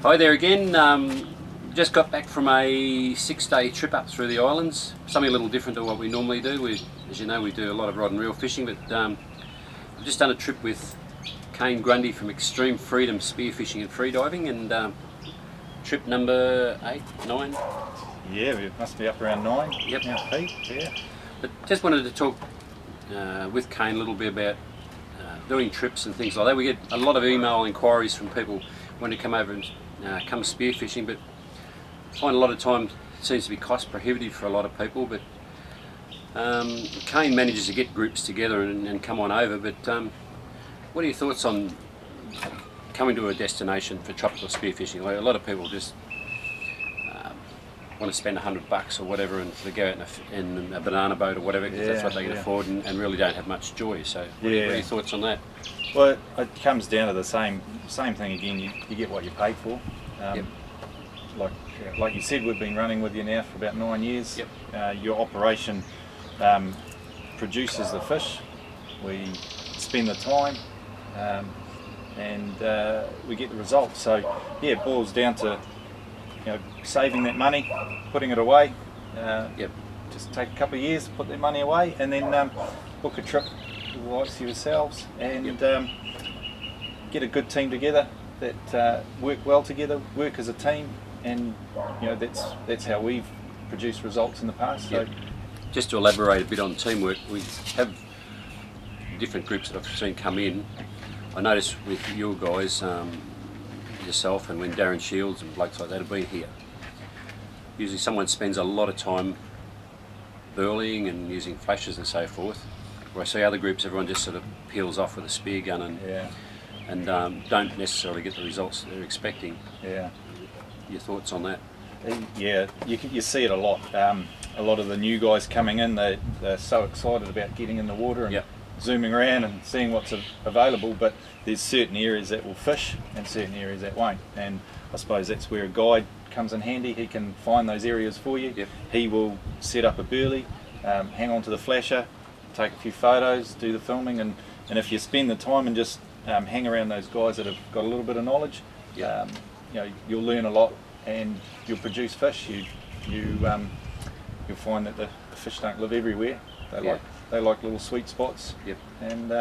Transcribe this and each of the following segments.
Hi there again. Just got back from a 6-day trip up through the islands. Something a little different to what we normally do. As you know, we do a lot of rod and reel fishing, but I've just done a trip with Kane Grundy from Extreme Freedom Spearfishing and Freediving, and trip number 8, 9? Yeah, it must be up around 9. Yep. Now, Pete, yeah. But just wanted to talk with Kane a little bit about doing trips and things like that. We get a lot of email inquiries from people wanting to come over and come spearfishing, but I find a lot of times it seems to be cost prohibitive for a lot of people. But Kane manages to get groups together and come on over. But what are your thoughts on coming to a destination for tropical spearfishing? Like, a lot of people just want to spend $100 or whatever and to go out in a banana boat or whatever, because that's what they can afford, and really don't have much joy. So what are your thoughts on that? Well, it comes down to the same thing again. You get what you pay for. Like you said, we've been running with you now for about 9 years. Your operation produces the fish. We spend the time, and we get the results. So yeah, it boils down to saving that money, putting it away. Just take a couple of years to put that money away, and then book a trip with the likes of yourselves, and get a good team together that work well together, work as a team, and that's how we've produced results in the past. So, just to elaborate a bit on teamwork, we have different groups that I've seen come in. I noticed with your guys, yourself, and when Darren Shields and blokes like that have been here, usually someone spends a lot of time burleying and using flashes and so forth, where I see other groups, everyone just sort of peels off with a spear gun and don't necessarily get the results that they're expecting. Your thoughts on that? Yeah, you see it a lot. A lot of the new guys coming in, they're so excited about getting in the water and zooming around and seeing what's available, but there's certain areas that will fish and certain areas that won't, and I suppose that's where a guide comes in handy. He can find those areas for you. He will set up a burley, hang on to the flasher, take a few photos, do the filming, and if you spend the time and just hang around those guys that have got a little bit of knowledge, you'll learn a lot and you'll produce fish. You'll find that the fish don't live everywhere. They like little sweet spots, and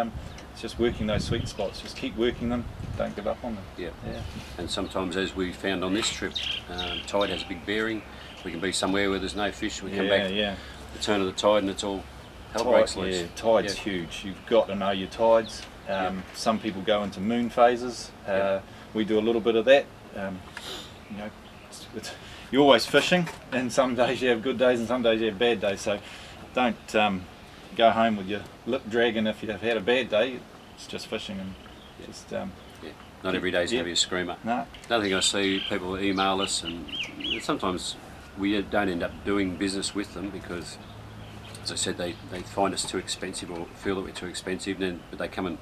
it's just working those sweet spots. Just keep working them, don't give up on them. And sometimes, as we found on this trip, tide has a big bearing. We can be somewhere where there's no fish. We come back the turn of the tide and it's all hell breaks loose. Tide's huge. You've got to know your tides. Some people go into moon phases. We do a little bit of that. You're always fishing, and some days you have good days and some days you have bad days. So don't go home with your lip dragging if you've had a bad day. It's just fishing, and just not every day's going to be a screamer. No. Another thing I see, people email us, and sometimes we don't end up doing business with them because, as I said, they find us too expensive or feel that we're too expensive, but they come and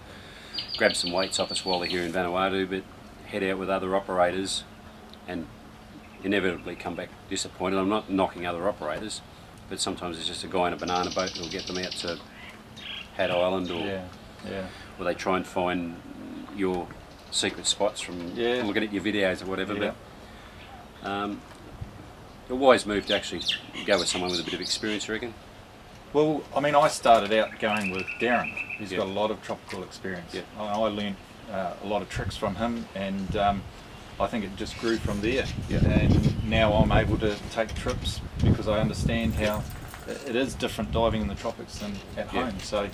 grab some weights off us while they're here in Vanuatu, but head out with other operators and inevitably come back disappointed. I'm not knocking other operators, but sometimes it's just a guy in a banana boat that'll get them out to Hat Island, or they try and find your secret spots from looking at your videos or whatever. But a wise move to actually go with someone with a bit of experience, you reckon? Well, I mean, I started out going with Darren. He's got a lot of tropical experience. I learned a lot of tricks from him, and I think it just grew from there. And now I'm able to take trips because I understand how it is different diving in the tropics than at home. So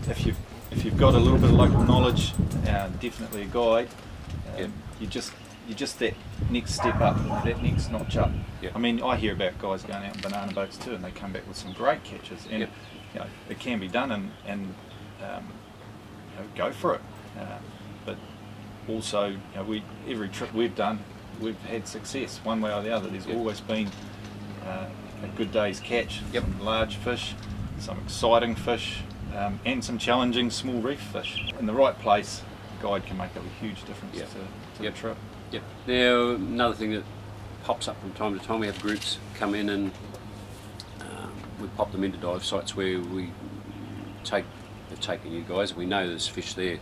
if you've got a little bit of local knowledge, definitely a guide. You just that next step up, that next notch up. I mean, I hear about guys going out in banana boats too, and they come back with some great catches, and it can be done, and go for it. But also, every trip we've done, we've had success one way or the other. There's always been a good day's catch, some large fish, some exciting fish, and some challenging small reef fish. In the right place, a guide can make a huge difference to the trip. Now, another thing that pops up from time to time, we have groups come in and we pop them into dive sites where we have taken you guys. We know there's fish there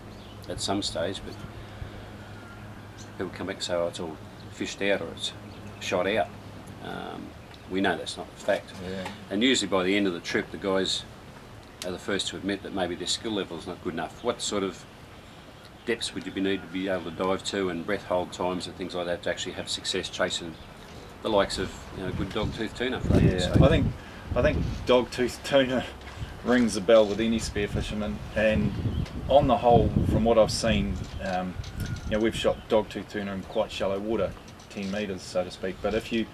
at some stage, but people come back and say, oh, it's all fished out or it's shot out. We know that's not the fact. Yeah. And usually by the end of the trip, the guys are the first to admit that maybe their skill level is not good enough. What sort of depths would you need to be able to dive to, and breath hold times and things like that, to actually have success chasing the likes of, you know, good dogtooth tuna? Yeah, I think dogtooth tuna rings the bell with any spearfisherman, and on the whole, from what I've seen, you know, we've shot dogtooth tuna in quite shallow water, 10 metres so to speak. But if you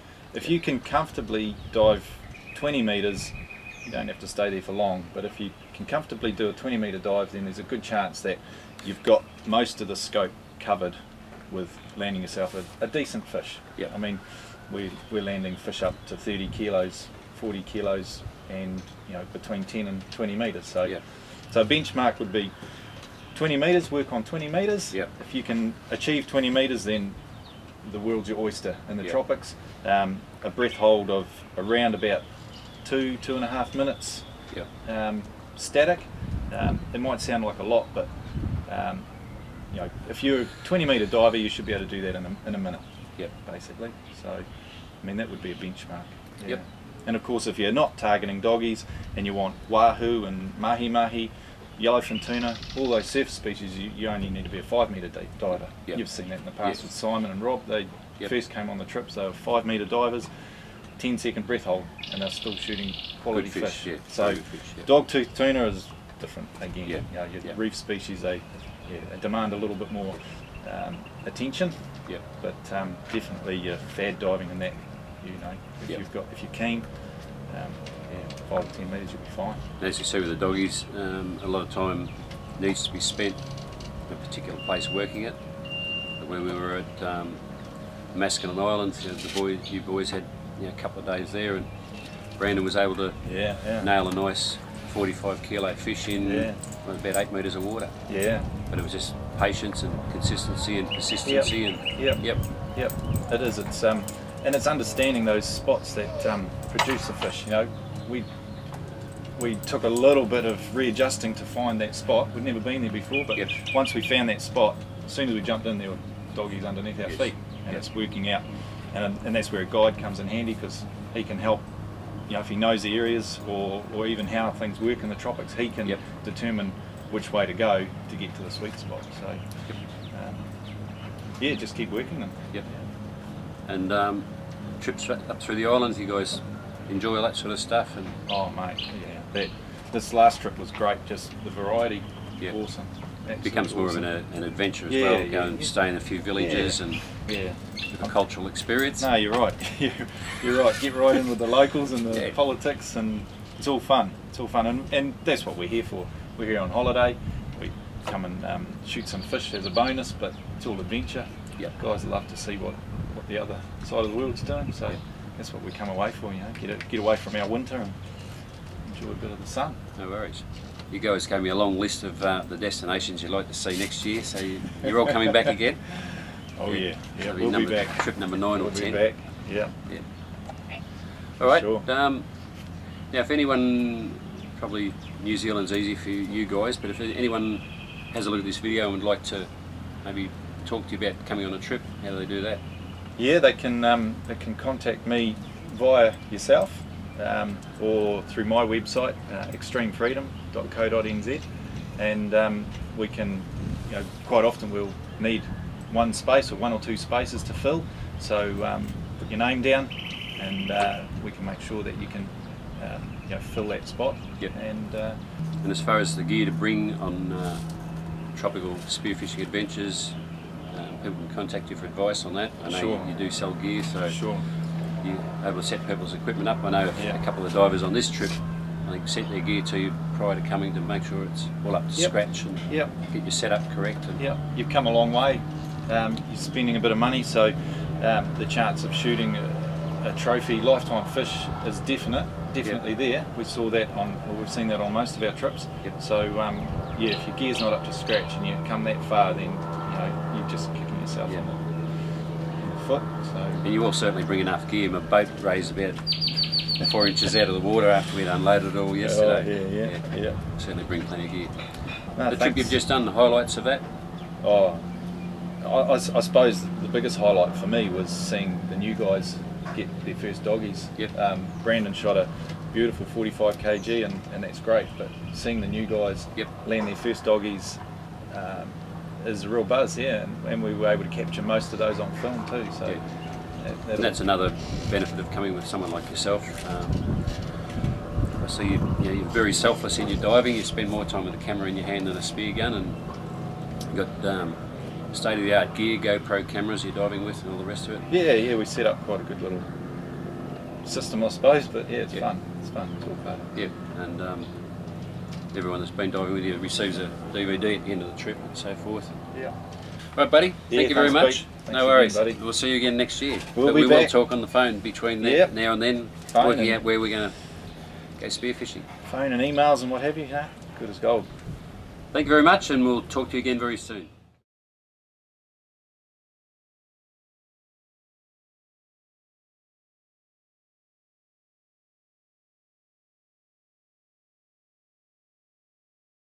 can comfortably dive 20 metres, you don't have to stay there for long. But if you can comfortably do a 20-metre dive, then there's a good chance that you've got most of the scope covered with landing yourself a decent fish. Yeah. I mean, we're landing fish up to 30 kilos, 40 kilos, and you know, between 10 and 20 metres. So, yeah. So a benchmark would be 20 metres. Work on 20 metres. Yeah. If you can achieve 20 metres, then the world's your oyster in the yeah. tropics. A breath hold of around about 2.5 minutes. Yeah. Static. It might sound like a lot, but you know, if you're a 20-metre diver, you should be able to do that in a minute. Yep. Basically. So, I mean, that would be a benchmark. Yeah. Yep. And of course, if you're not targeting doggies and you want wahoo and mahi-mahi, yellowfin tuna, all those surface species, you only need to be a 5-metre deep diver. Yep. You've seen that in the past Yep. with Simon and Rob. They Yep. first came on the trips, they were 5-metre divers, 10-second breath hold, and they're still shooting quality Good fish. Yeah. So Very good fish, yeah. dogtooth tuna is different again. Yeah. You know, your Yeah. reef species, they demand a little bit more attention. Yeah. But definitely fad diving in that, you know, if Yep. if you're keen, 5 or 10 metres you'll be fine. As you see with the doggies, a lot of time needs to be spent in a particular place working it. But when we were at Maskinon Island, you boys had, you know, a couple of days there, and Brandon was able to nail a nice 45 kilo fish in about 8 metres of water. Yeah. But it was just patience and consistency and persistency. Yep. And Yep. It is. It's and it's understanding those spots that produce the fish. You know, we took a little bit of readjusting to find that spot. We'd never been there before, but Yep. once we found that spot, as soon as we jumped in, there were doggies underneath our Yes. feet, and it's working out. And that's where a guide comes in handy, because he can help. You know, if he knows the areas or even how things work in the tropics, he can Yep. determine which way to go to get to the sweet spot. So, just keep working them. Yep. And trips up through the islands, you guys enjoy all that sort of stuff? And Oh, mate, yeah. This last trip was great. Just the variety, Yeah. awesome. it becomes more of an adventure as Yeah, well. yeah, Go and yeah. stay in a few villages Yeah. and Yeah. a cultural experience. No, you're right. You're right. Get right in with the locals and the Yeah. politics, and it's all fun. It's all fun, and that's what we're here for. We're here on holiday. We come and shoot some fish as a bonus, but it's all adventure. Yeah. Guys love to see what the other side of the world's doing, so Yeah. that's what we come away for. You know, get away from our winter and enjoy a bit of the sun. No worries. You guys gave me a long list of the destinations you'd like to see next year, so you're all coming back again? Oh yeah, So we'll be back. Trip number 9 or We'll 10. be back. Yeah. All right. Sure. Now, if anyone, probably New Zealand's easy for you guys, but if anyone has a look at this video and would like to maybe talk to you about coming on a trip, how do they do that? Yeah, they can contact me via yourself or through my website, extremefreedom.co.nz, and we can, you know, quite often we'll need one space or 1 or 2 spaces to fill, so put your name down and we can make sure that you can you know, fill that spot. Yep. And as far as the gear to bring on tropical spearfishing adventures, people can contact you for advice on that. I know Sure. you do sell gear, so sure. you're able to set people's equipment up. I know Yeah. a couple of divers on this trip, I think, sent their gear to you prior to coming to make sure it's all up to Yep. scratch and Yep. get your setup correct. And Yeah, you've come a long way. You're spending a bit of money, so the chance of shooting a trophy lifetime fish is definitely there. We saw that we've seen that on most of our trips. Yep. So yeah, if your gear's not up to scratch and you come that far, then you know you're just kicking yourself Yeah. in the foot. So And you will certainly bring enough gear. My boat raised about 4 inches out of the water after we'd unloaded it all yesterday. yeah. Certainly bring plenty of gear. No, The trip thanks. you've just done, the highlights of that? Oh, I suppose the biggest highlight for me was seeing the new guys get their first doggies. Yep. Brandon shot a beautiful 45 kg and that's great, but seeing the new guys land their first doggies is a real buzz, and we were able to capture most of those on film too. So and that's another benefit of coming with someone like yourself. I see you're very selfless in your diving. You spend more time with a camera in your hand than a spear gun, and you've got state-of-the-art gear, GoPro cameras you're diving with, and all the rest of it. Yeah, we set up quite a good little system, I suppose. But yeah, it's fun. It's fun. It's all part of it. Yeah, and everyone that's been diving with you receives a DVD at the end of the trip and so forth. Yeah. Right, buddy. Thank you very much. No worries. Again, buddy. We'll see you again next year. We will talk on the phone between now and then, working out where we're going to go spearfishing. Phone and emails and what have you. Good as gold. Thank you very much, and we'll talk to you again very soon.